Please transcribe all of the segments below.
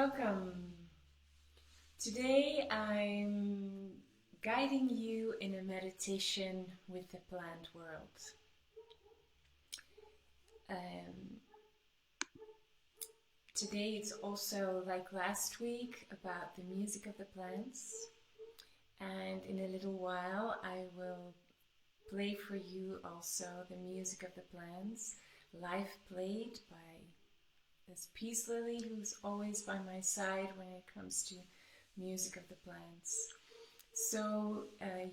Welcome. Today I'm guiding you in a meditation with the plant world. Today it's also like last week about the music of the plants, and in a little while I will play for you also the music of the plants, live played by this peace lily who's always by my side when it comes to music of the plants. So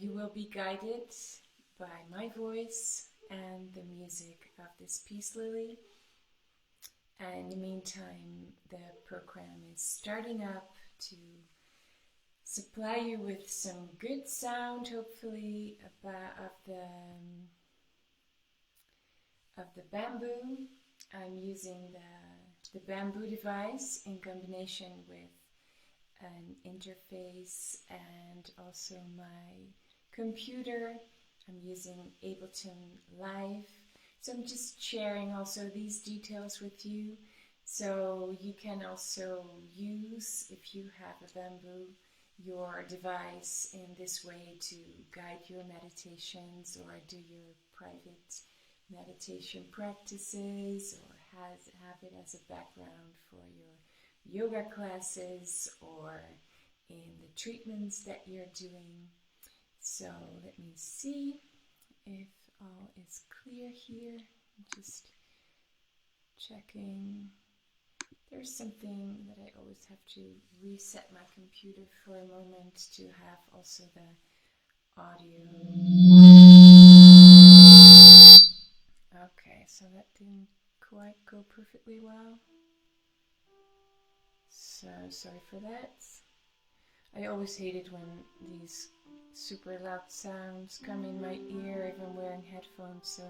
you will be guided by my voice and the music of this peace lily. And in the meantime, the program is starting up to supply you with some good sound, hopefully, of the bamboo. I'm using the bamboo device in combination with an interface and also my computer. I'm using Ableton Live. So I'm just sharing also these details with you. So you can also use, if you have a bamboo, your device in this way to guide your meditations or do your private meditation practices, or have it as a background for your yoga classes or in the treatments that you're doing. So let me see if all is clear here. I'm just checking. There's something that I always have to reset my computer for a moment to have also the audio. Okay, so that didn't quite go perfectly well. So sorry for that. I always hate it when these super loud sounds come in my ear if I'm wearing headphones, so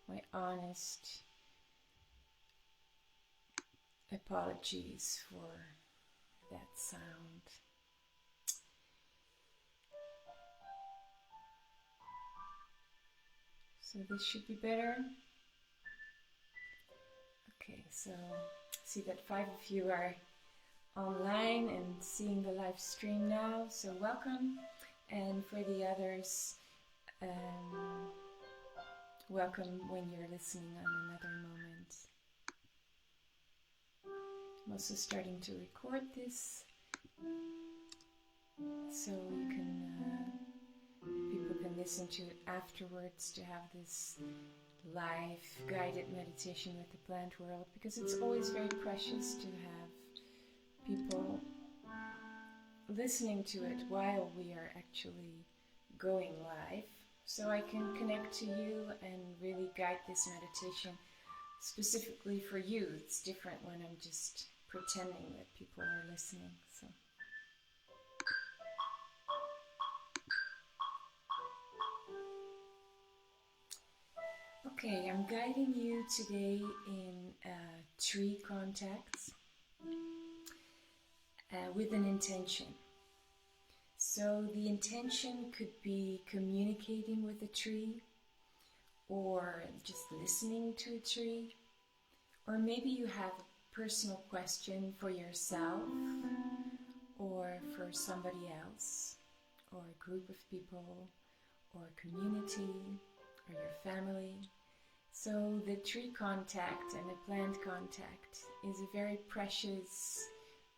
my honest apologies for that sound. So this should be better. Okay, so see that 5 of you are online and seeing the live stream now, so welcome. And for the others, welcome when you're listening on another moment. I'm also starting to record this, so you can people can listen to it afterwards to have this live guided meditation with the plant world, because it's always very precious to have people listening to it while we are actually going live, so I can connect to you and really guide this meditation specifically for you. It's different when I'm just pretending that people are listening. So okay, I'm guiding you today in tree contacts with an intention. So the intention could be communicating with a tree, or just listening to a tree, or maybe you have a personal question for yourself or for somebody else, or a group of people, or a community, or your family. So the tree contact and the plant contact is a very precious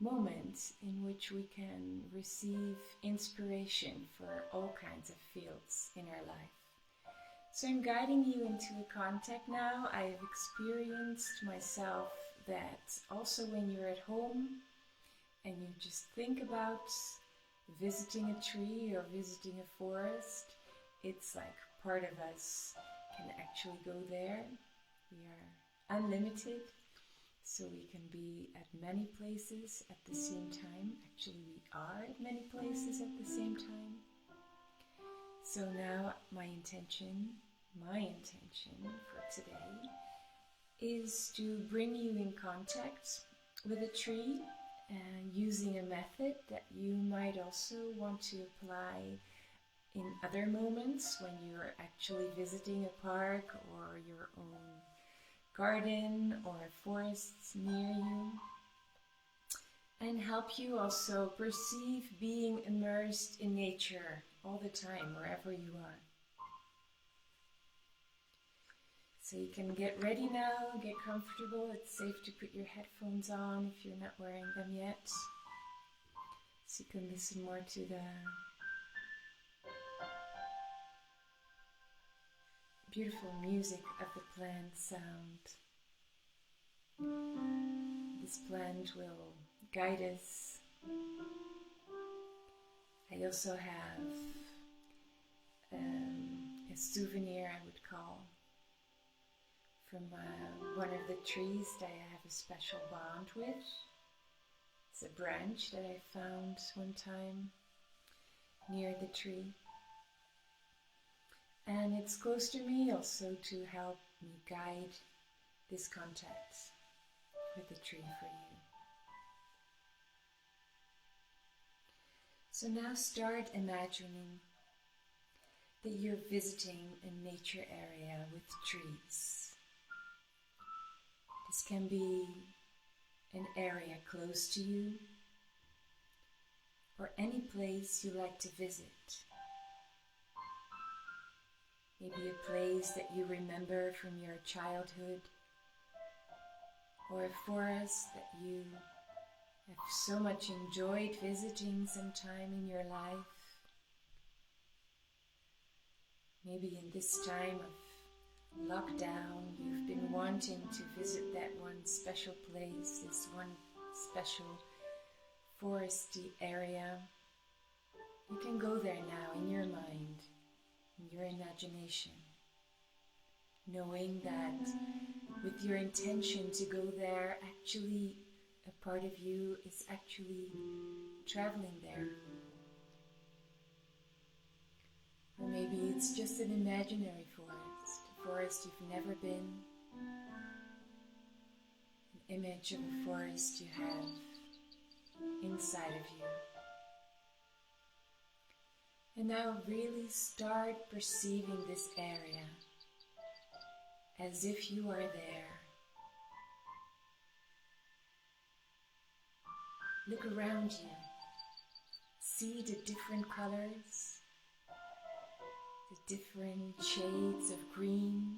moment in which we can receive inspiration for all kinds of fields in our life. So I'm guiding you into a contact now. I've experienced myself that also when you're at home and you just think about visiting a tree or visiting a forest, it's like part of us can actually go there. We are unlimited, so we can be at many places at the same time. Actually, we are at many places at the same time. So now my intention for today is to bring you in contact with a tree, and using a method that you might also want to apply in other moments when you're actually visiting a park or your own garden or a forest near you. and help you also perceive being immersed in nature all the time, wherever you are. So you can get ready now, get comfortable. It's safe to put your headphones on if you're not wearing them yet. So you can listen more to the beautiful music of the plant sound. This plant will guide us. I also have a souvenir, I would call, from one of the trees that I have a special bond with. It's a branch that I found one time near the tree. And it's close to me also to help me guide this contact with the tree for you. So now start imagining that you're visiting a nature area with trees. This can be an area close to you or any place you like to visit. Maybe a place that you remember from your childhood, or a forest that you have so much enjoyed visiting sometime in your life. Maybe in this time of lockdown, you've been wanting to visit that one special place, this one special foresty area. You can go there now in your mind, in your imagination, knowing that with your intention to go there, actually a part of you is actually traveling there. Or maybe it's just an imaginary forest, a forest you've never been, an image of a forest you have inside of you. And now really start perceiving this area as if you are there. Look around you. See the different colors, the different shades of green.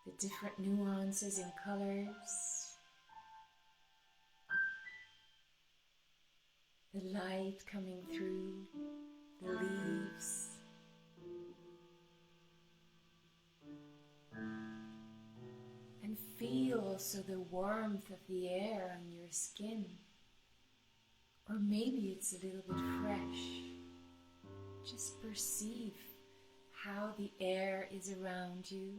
The different nuances in colors. The light coming through the leaves. And feel also the warmth of the air on your skin. Or maybe it's a little bit fresh. Just perceive how the air is around you.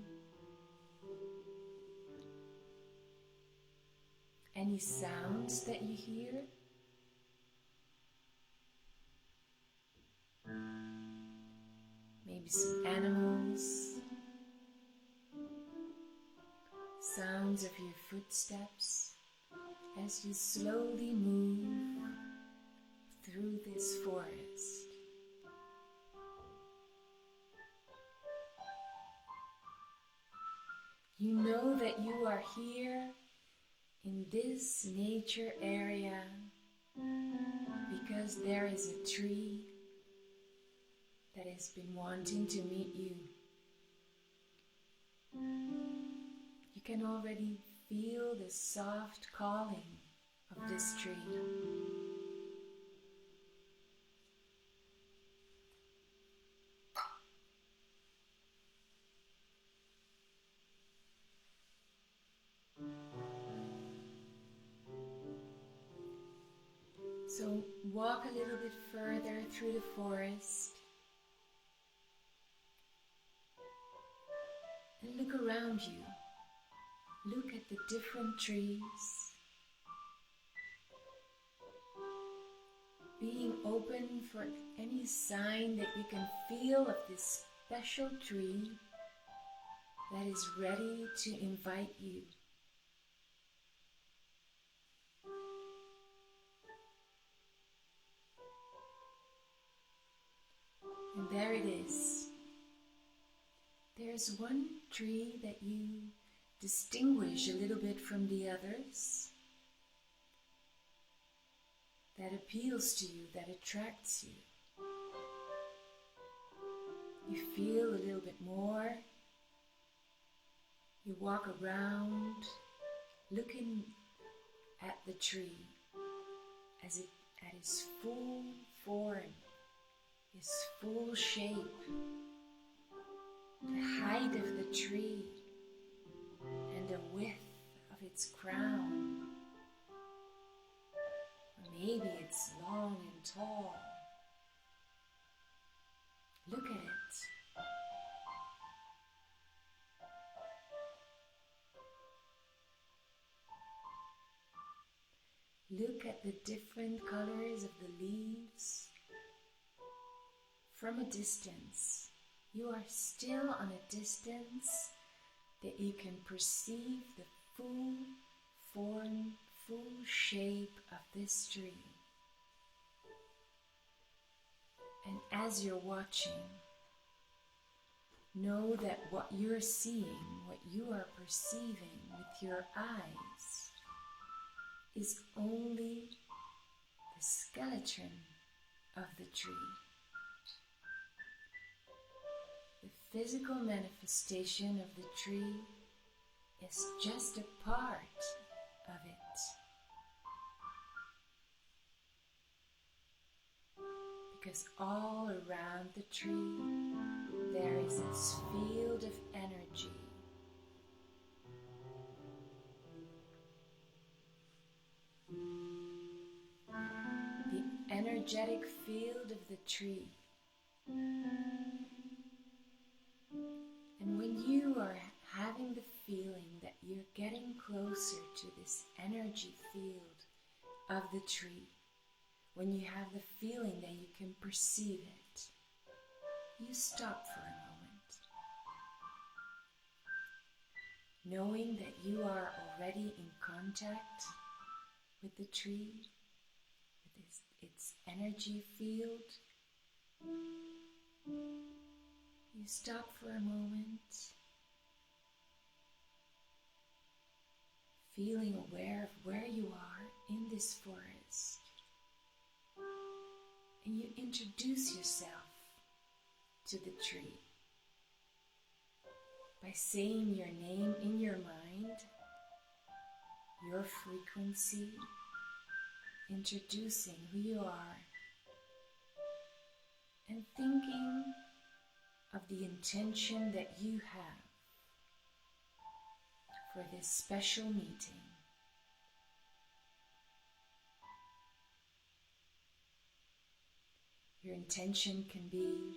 Any sounds that you hear? Maybe some animals, sounds of your footsteps as you slowly move through this forest. You know that you are here in this nature area because there is a tree that has been wanting to meet you. You can already feel the soft calling of this tree. So walk a little bit further through the forest and look around you. Look at the different trees, being open for any sign that you can feel of this special tree that is ready to invite you. And there it is. There's one tree that you distinguish a little bit from the others, that appeals to you, that attracts you. You feel a little bit more. You walk around looking at the tree at its full form, its full shape, the height of the tree and the width of its crown. Or maybe it's long and tall. Look at it. Look at the different colors of the leaves. From a distance, you are still on a distance that you can perceive the full form, full shape of this tree. And as you're watching, know that what you're seeing, what you are perceiving with your eyes, is only the skeleton of the tree. The physical manifestation of the tree is just a part of it. Because all around the tree there is this field of energy. The energetic field of the tree. And when you are having the feeling that you're getting closer to this energy field of the tree, when you have the feeling that you can perceive it, you stop for a moment, knowing that you are already in contact with the tree, with its energy field. You stop for a moment, feeling aware of where you are in this forest. And you introduce yourself to the tree by saying your name in your mind, your frequency, introducing who you are, and thinking of the intention that you have for this special meeting. Your intention can be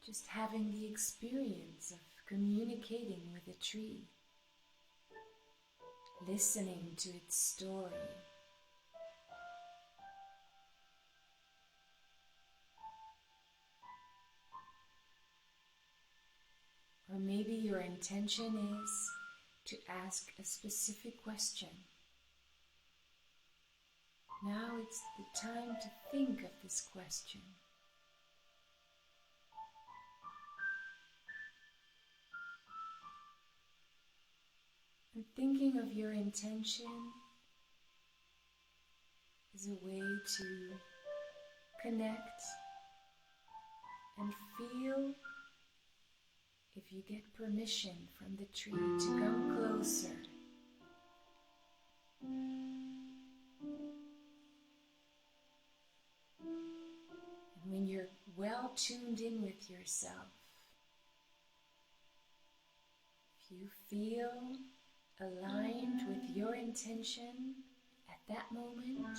just having the experience of communicating with a tree, listening to its story, or maybe your intention is to ask a specific question. Now it's the time to think of this question. And thinking of your intention is a way to connect and feel if you get permission from the tree to come closer. And when you're well tuned in with yourself, if you feel aligned with your intention at that moment,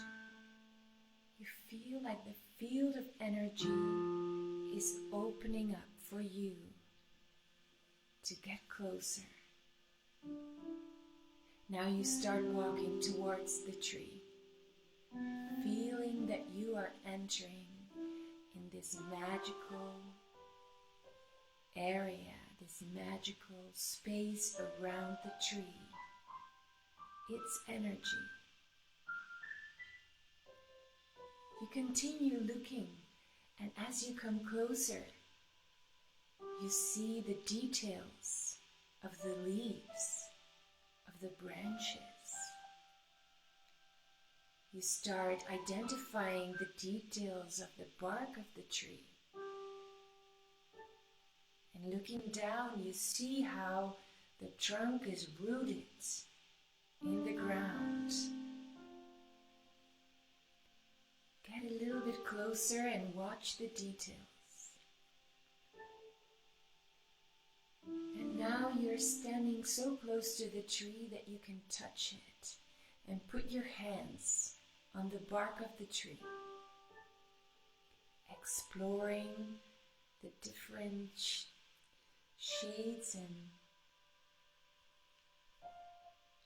you feel like the field of energy is opening up for you to get closer. Now you start walking towards the tree, feeling that you are entering in this magical area, this magical space around the tree, its energy. You continue looking And as you come closer, you see the details of the leaves, of the branches. You start identifying the details of the bark of the tree. And looking down, you see how the trunk is rooted in the ground. Get a little bit closer and watch the details. And now you're standing so close to the tree that you can touch it and put your hands on the bark of the tree, exploring the different shades and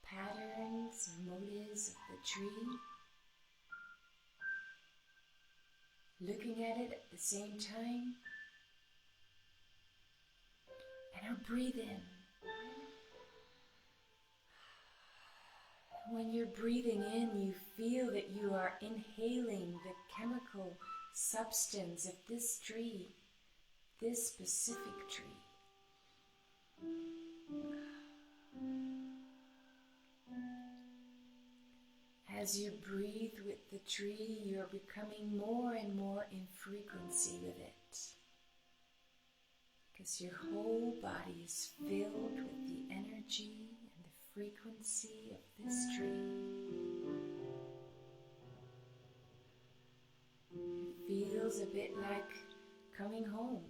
patterns and motives of the tree, looking at it at the same time. And now breathe in. When you're breathing in, you feel that you are inhaling the chemical substance of this tree, this specific tree. As you breathe with the tree, you're becoming more and more in frequency with it, because your whole body is filled with the energy and the frequency of this tree. It feels a bit like coming home.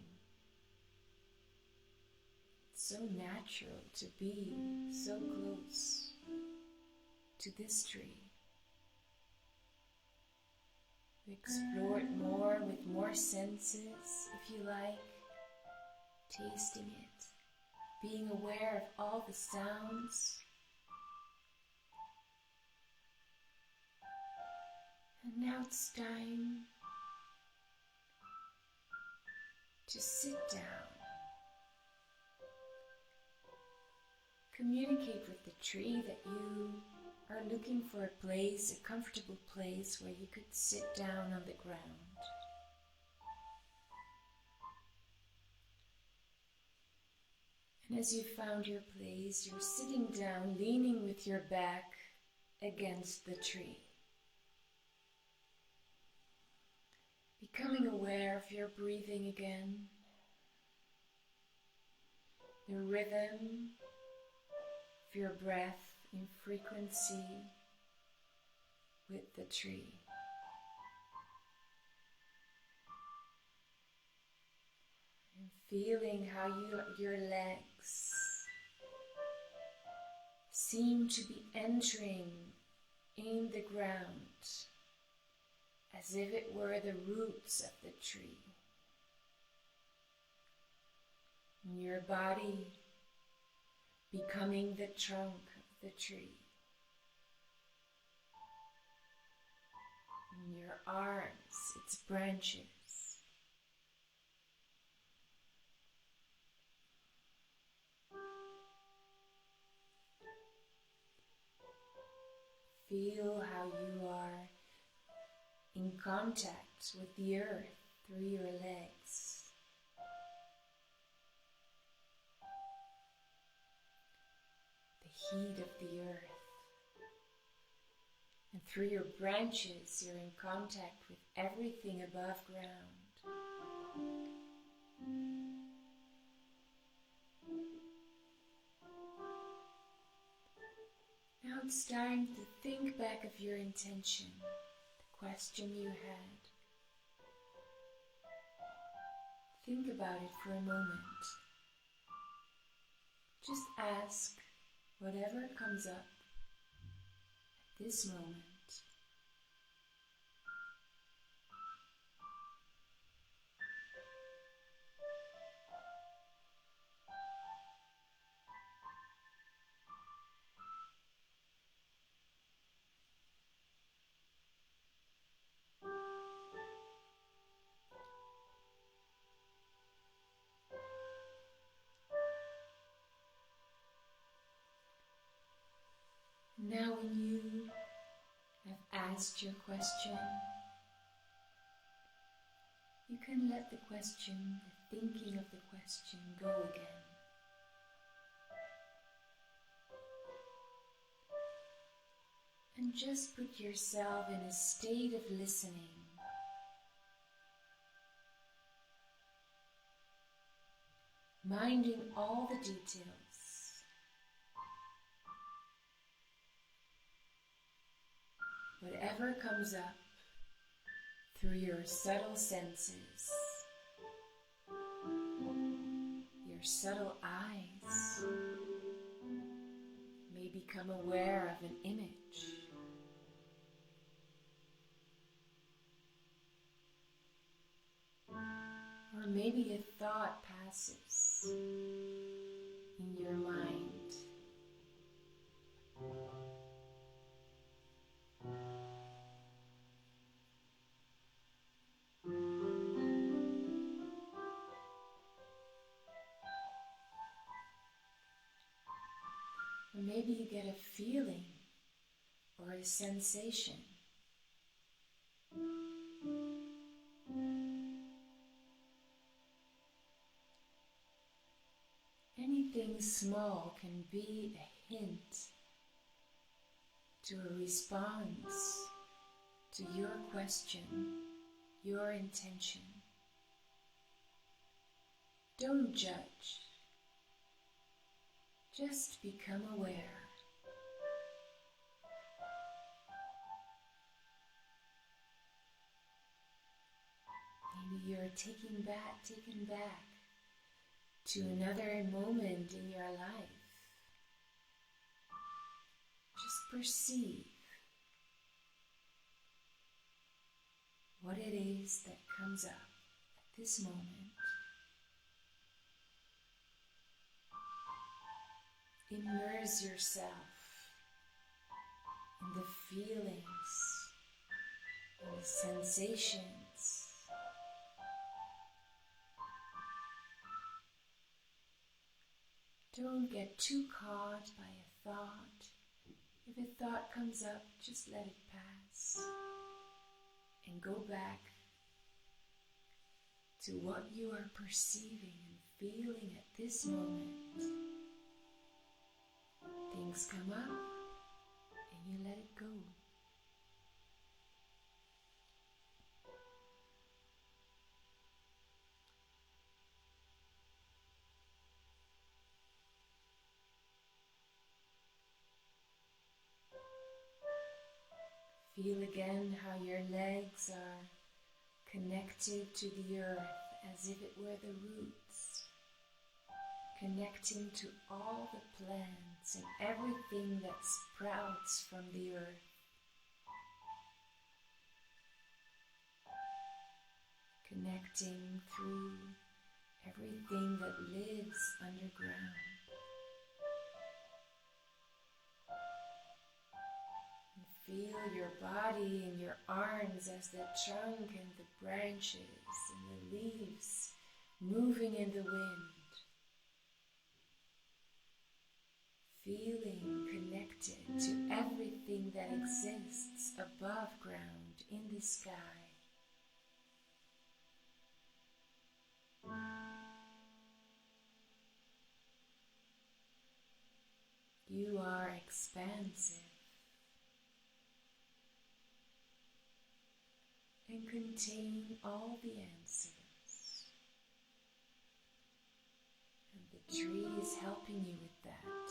It's so natural to be so close to this tree. We explore it more with more senses, if you like, tasting it, being aware of all the sounds. And now it's time to sit down. Communicate with the tree that you are looking for a place, a comfortable place where you could sit down on the ground. And as you found your place, you're sitting down, leaning with your back against the tree. Becoming aware of your breathing again, the rhythm of your breath in frequency with the tree. And feeling how your legs seem to be entering in the ground as if it were the roots of the tree. And your body becoming the trunk of the tree. And your arms, its branches. Feel how you are in contact with the earth through your legs. The heat of the earth. And through your branches, you're in contact with everything above ground. Now it's time to think back of your intention, the question you had. Think about it for a moment. Just ask whatever comes up at this moment. Now when you have asked your question, you can let the question, the thinking of the question, go again. And just put yourself in a state of listening. Minding all the details. Whatever comes up through your subtle senses, your subtle eyes may become aware of an image. Or maybe a thought passes in your mind. Or maybe you get a feeling or a sensation. Anything small can be a hint to a response to your question, your intention. Don't judge. Just become aware. Maybe you're taken back to another moment in your life. Just perceive what it is that comes up at this moment. Immerse yourself in the feelings and the sensations. Don't get too caught by a thought. If a thought comes up, just let it pass and go back to what you are perceiving and feeling at this moment. Things come up and you let it go. Feel again how your legs are connected to the earth as if it were the roots, connecting to all the plants and everything that sprouts from the earth. Connecting through everything that lives underground. Feel your body and your arms as the trunk and the branches and the leaves moving in the wind. Feeling connected to everything that exists above ground in the sky. You are expansive and contain all the answers. And the tree is helping you with that.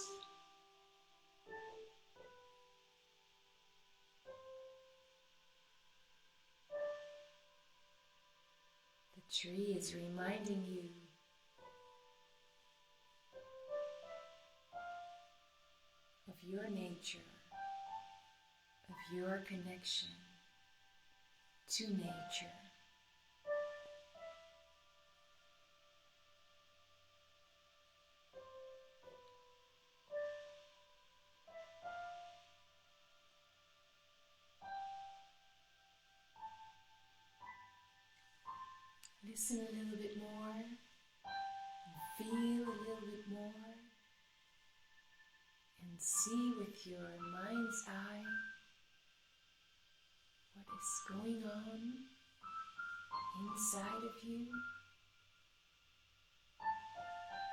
The tree is reminding you of your nature, of your connection to nature. Listen a little bit more, and feel a little bit more, and see with your mind's eye what is going on inside of you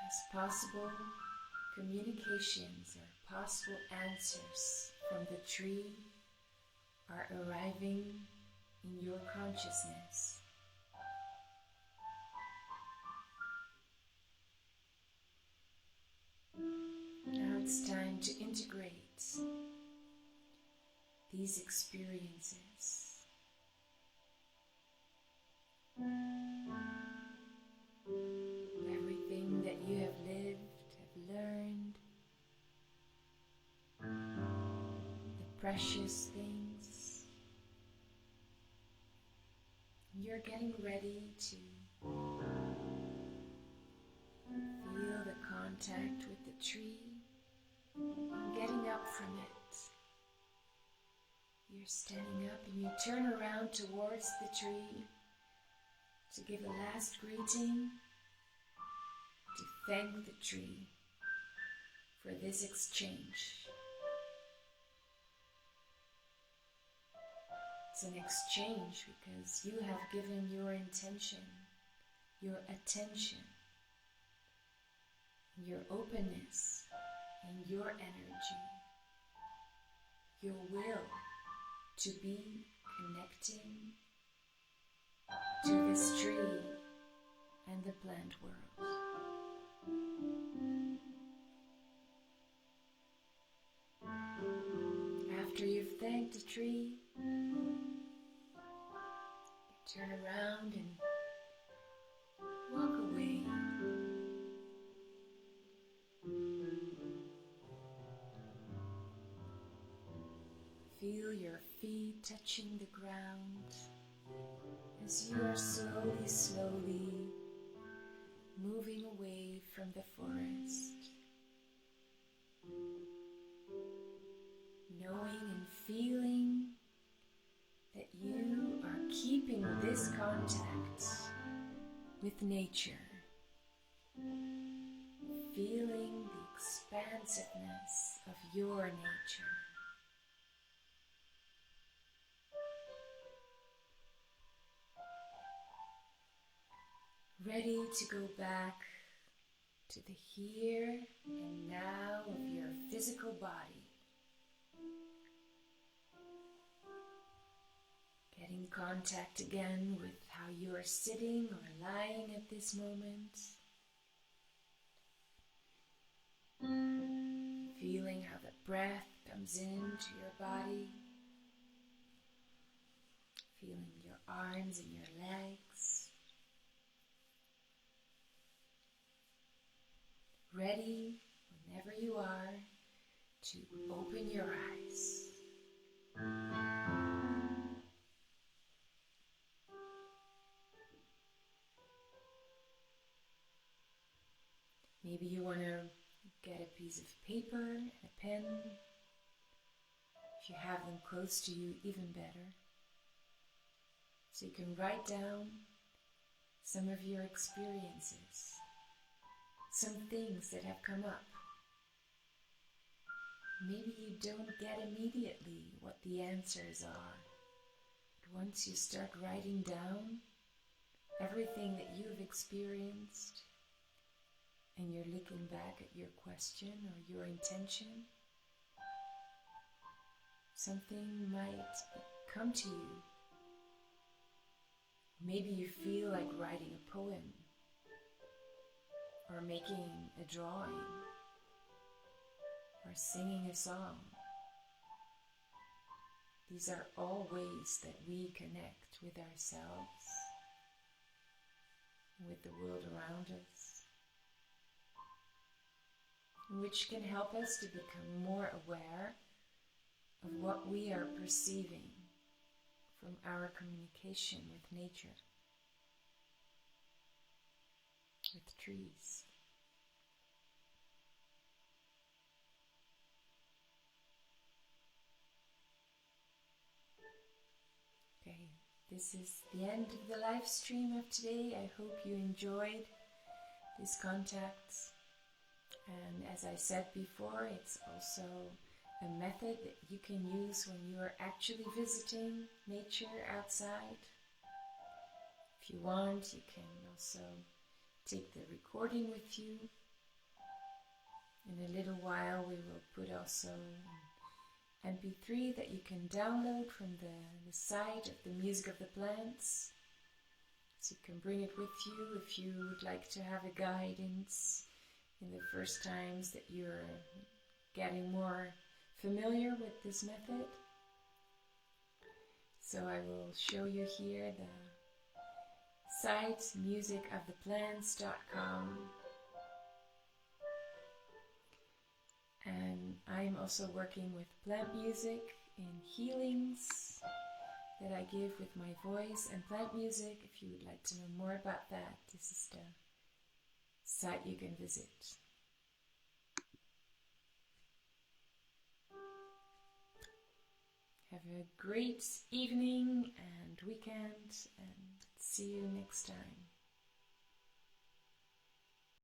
as possible communications or possible answers from the tree are arriving in your consciousness. Now it's time to integrate these experiences. Everything that you have lived, have learned, the precious things. You're getting ready to feel the contact with the tree and getting up from it. You're standing up and you turn around towards the tree to give a last greeting, to thank the tree for this exchange. It's an exchange because you have given your intention, your attention, your openness, and your energy, your will to be connecting to this tree and the plant world. After you've thanked the tree, you turn around and walk away. Feel your feet touching the ground as you are slowly moving away from the forest, knowing and feeling that you are keeping this contact with nature, feeling the expansiveness of your nature. Ready to go back to the here and now of your physical body. Getting contact again with how you are sitting or lying at this moment. Feeling how the breath comes into your body. Feeling your arms and your legs. Ready, whenever you are, to open your eyes. Maybe you want to get a piece of paper and a pen. If you have them close to you, even better. So you can write down some of your experiences. Some things that have come up. Maybe you don't get immediately what the answers are. But once you start writing down everything that you've experienced and you're looking back at your question or your intention, something might come to you. Maybe you feel like writing a poem, or making a drawing, or singing a song. These are all ways that we connect with ourselves, with the world around us, which can help us to become more aware of what we are perceiving from our communication with nature. With trees. Okay, this is the end of the live stream of today. I hope you enjoyed this contact. And as I said before, it's also a method that you can use when you are actually visiting nature outside. If If you want, you can also take the recording with you. In a little while we will put also an MP3 that you can download from the site of the Music of the Plants. So you can bring it with you if you would like to have a guidance in the first times that you're getting more familiar with this method. So I will show you here the site musicoftheplants.com, and I'm also working with plant music in healings that I give with my voice and plant music. If you would like to know more about that, this is the site you can visit. Have a great evening and weekend, and see you next time.